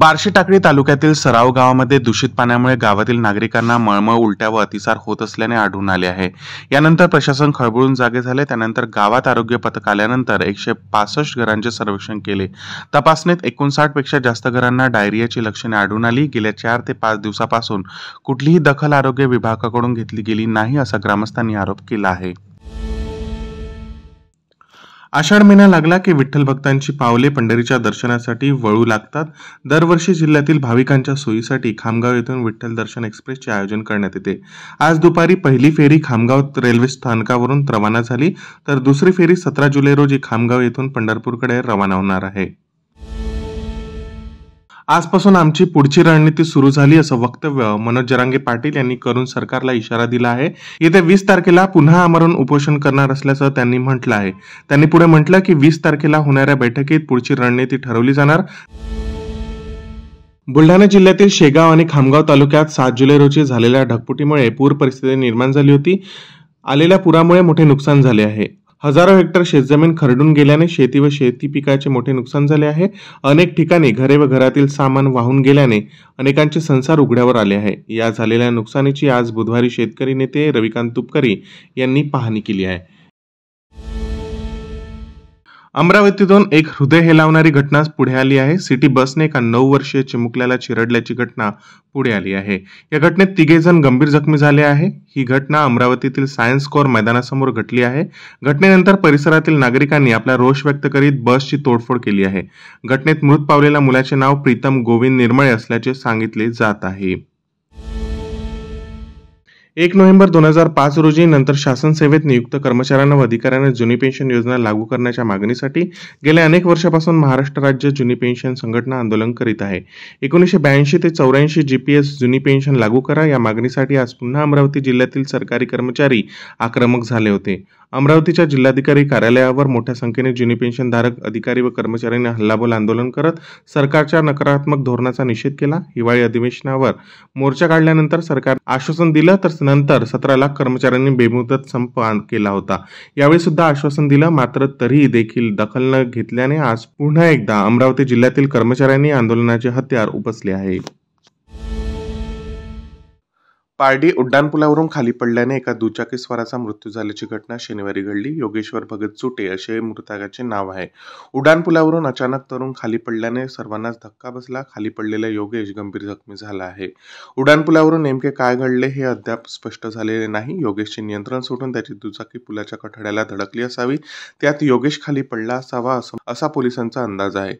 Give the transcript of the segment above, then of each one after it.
बार्शी टाकळी तालुक्यातील सराव गावामध्ये दूषित पाण्यामुळे गावातील नागरिकांना मळमळ, उलट्या व अतिसार होत असल्याने आढळून आले आहे। यानंतर प्रशासन खळबळून जागे झाले। त्यानंतर गावात आरोग्य पथक आल्यानंतर 165 घरांचे सर्वेक्षण केले। तपासणीत 59 पेक्षा जास्त घरांना डायरियाची लक्षणे आढळून आली। गेल्या 4 ते 5 दिवसापासून कुठलीही दखल आरोग्य विभागाकडून घेतली गेली नाही, असा ग्रामस्थांनी आरोप केला आहे। आषाढ महिना लागला की विठ्ठल भक्तांची पावले पंढरीच्या दर्शनासाठी वळू लागतात। दरवर्षी जिल्ह्यातील भाविकांच्या सोयीसाठी खामगाव येथून विठ्ठल दर्शन एक्सप्रेसचे आयोजन करण्यात येते। आज दुपारी पहिली फेरी खामगाव रेल्वे स्थानकावरून रवाना झाली, तर दुसरी फेरी 17 जुलै रोजी खामगाव येथून पंढरपूरकडे रवाना होणार आहे। आजपासून आमची पुढची रणनीती सुरू झाली, असं वक्तव्य मनोज जरांगे पाटील यांनी करून सरकारला इशारा दिला आहे। येत्या 20 तारखेला पुन्हा आमरण उपोषण करणार असल्याचं त्यांनी म्हटलं आहे। त्यांनी पुढे म्हटलं की 20 तारखेला होणाऱ्या बैठकीत पुढची रणनीती ठरवली जाणार। बुलढाणा जिल्ह्यातील शेगाव आणि खामगाव तालुक्यात 7 जुलै रोजी झालेल्या ढगफुटीमुळे पूर परिस्थिती निर्माण झाली होती। आलेल्या पुरामुळे मोठे नुकसान झाले आहे। हजारो हेक्टर शेतजमीन खरडून गेल्याने शेती व शेती पिकाचे मोठे नुकसान झाले आहे। अनेक ठिकाणी घरे व घरातील सामान वाहून गेल्याने अनेकांचे संसार उघड्यावर आले आहे। या झालेल्या नुकसानीची आज बुधवारी शेतकरी नेते रविकांत तुपकरी यांनी पाहणी केली आहे। अमरावतीतून एक हृदय हेलावणारी घटना पुढे आली आहे। सिटी बसने एका 9 वर्षीय चिमुकल्याला चिरडल्याची घटना पुढे आली आहे। या घटनेत 3 जण गंभीर जखमी झाले आहे। ही घटना अमरावतीतील सायन्स कोर मैदानासमोर घडली आहे। घटनेनंतर परिसरातील नागरिकांनी आपला रोष व्यक्त करीत बसची तोडफोड केली आहे। घटनेत मृत पावलेल्या मुलाचे नाव प्रीतम गोविंद निर्मळे असल्याचे सांगितले जात आहे। 1 नोव्हेंबर 2005 रोजी नंतर शासन सेवेत नियुक्त कर्मचाऱ्यांना व अधिकाऱ्यांना जुनी पेन्शन योजना लागू करण्याच्या मागणीसाठी गेल्या अनेक वर्षापासून महाराष्ट्र राज्य जुनी पेन्शन संघटना आंदोलन करीत आहे। 1982 ते 84 जीपीएस जुनी पेन्शन लागू करा, या मागणीसाठी आज पुन्हा अमरावती जिल्ह्यातील सरकारी कर्मचारी आक्रमक झाले होते। अमरावतीच्या जिल्हाधिकारी कार्यालयावर मोठ्या संख्येने जुनी पेन्शनधारक अधिकारी व कर्मचाऱ्यांनी हल्लाबोल आंदोलन करत सरकारच्या नकारात्मक धोरणाचा निषेध केला। हिवाळी अधिवेशनावर मोर्चा काढल्यानंतर सरकार आश्वासन दिलं, तर नंतर 17 लाख कर्मचाऱ्यांनी बेमुदत संप केला होता। यावेळी सुद्धा आश्वासन दिलं, मात्र तरी देखील दखल न घेतल्याने आज पुन्हा एकदा अमरावती जिल्ह्यातील कर्मचाऱ्यांनी आंदोलनाचे हत्यार उपसले आहे। पारडी उड्डाणपुलावरून खाली पडल्याने एका दुचाकीस्वाराचा मृत्यू झाल्याची घटना शनिवारी घडली। योगेश्वर भगत चुटे असे मृतकाचे नाव आहे। उड्डाणपुलावरून अचानक तरुण खाली पडल्याने सर्वांनाच धक्का बसला। खाली पडलेला योगेश गंभीर जखमी झाला आहे। उड्डाणपुलावरून नेमके काय घडले हे अद्याप स्पष्ट झालेले नाही। योगेशचे नियंत्रण सुटून त्याची दुचाकी पुलाच्या कठड्याला धडकली असावी, त्यात योगेश खाली पडला असावा असा पोलिसांचा अंदाज आहे।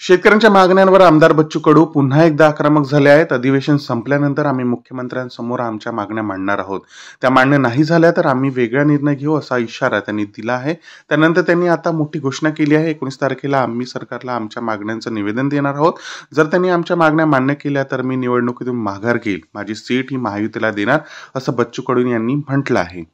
शेतकऱ्यांच्या मागण्यांवर आमदार बच्चू कडू पुन्हा एकदा आक्रमक झाले आहेत। अधिवेशन संपल्यानंतर आम्ही मुख्यमंत्र्यांसमोर आमच्या मागण्या मांडणार आहोत। त्या मान्य नाही झाल्या तर आम्ही वेगळा निर्णय घेऊ, असा इशारा त्यांनी दिला आहे। त्यानंतर त्यांनी आता मोठी घोषणा केली आहे। 19 तारखेला आम्ही सरकारला आमच्या मागण्यांचं निवेदन देणार आहोत। जर त्यांनी आमच्या मागण्या मान्य केल्या तर मी निवडणुकीतून माघार घेईल। माझी सीट ही महायुतीला देणार, असं बच्चू कडू यांनी म्हटलं आहे।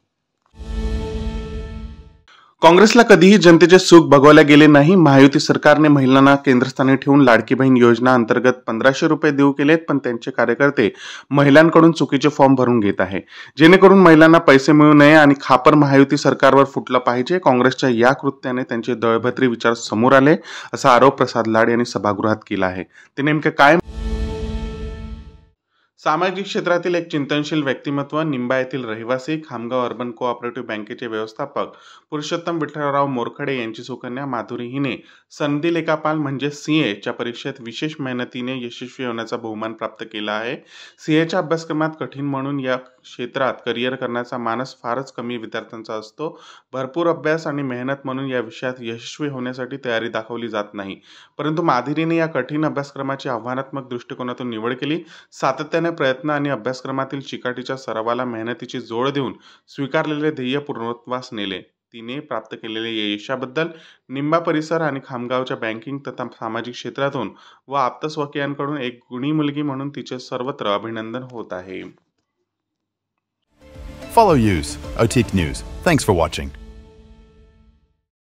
काँग्रेसला कधीही जनतेचे सुख भोगवले गेले नाही। महायुती सरकारने महिलांना केंद्रस्थानी ठेवून लाडकी बहीण योजना अंतर्गत 1500 रुपये देऊ केलेत, पण त्यांचे कार्यकर्ते महिलांकडून चुकीचे फॉर्म भरून घेत आहे, जेणेकरून महिलांना पैसे मिळू नये आणि खापर महायुती सरकारवर फुटलं पाहिजे। काँग्रेसच्या या कृत्याने त्यांचे दळभद्री विचार समोर आले, असा आरोप प्रसाद लाड यांनी सभागृहात केला आहे। ते नेमके काय? सामाजिक क्षेत्रातील एक चिंतनशील व्यक्तिमत्व, निंबा येथील रहिवासी, खामगाव अर्बन कोऑपरेटिव्ह बँकेचे व्यवस्थापक पुरुषोत्तम विठ्ठलराव मोरखडे यांची सुकन्या माधुरी हिने सनदी लेखापाल म्हणजे सीए च्या परीक्षेत विशेष मेहनतीने यशस्वी होण्याचा बहुमान प्राप्त केला आहे। सीएच्या अभ्यासक्रमात कठीण म्हणून या क्षेत्रात करिअर करण्याचा मानस फारच कमी विद्यार्थ्यांचा असतो। भरपूर अभ्यास आणि मेहनत म्हणून या विषयात यशस्वी होण्यासाठी तयारी दाखवली जात नाही, परंतु माधुरीने या कठीण अभ्यासक्रमाची आव्हानात्मक दृष्टिकोनातून निवड केली। सातत्याने प्रयत्न आणि अभ्यासक्रमातील चिकाटीच्या सरावाला मेहनतीची जोड देऊन स्वीकारलेले ध्येय पूर्णत्वास नेले। तिने प्राप्त केलेल्या यशाबद्दल निंबा परिसर आणि खामगावच्या बँकिंग तथा सामाजिक क्षेत्रातून व आप्तस्वकीयांकडून एक गुणी मुलगी म्हणून तिचे सर्वत्र अभिनंदन होत आहे। Follow Use, OTIC News. Thanks for watching.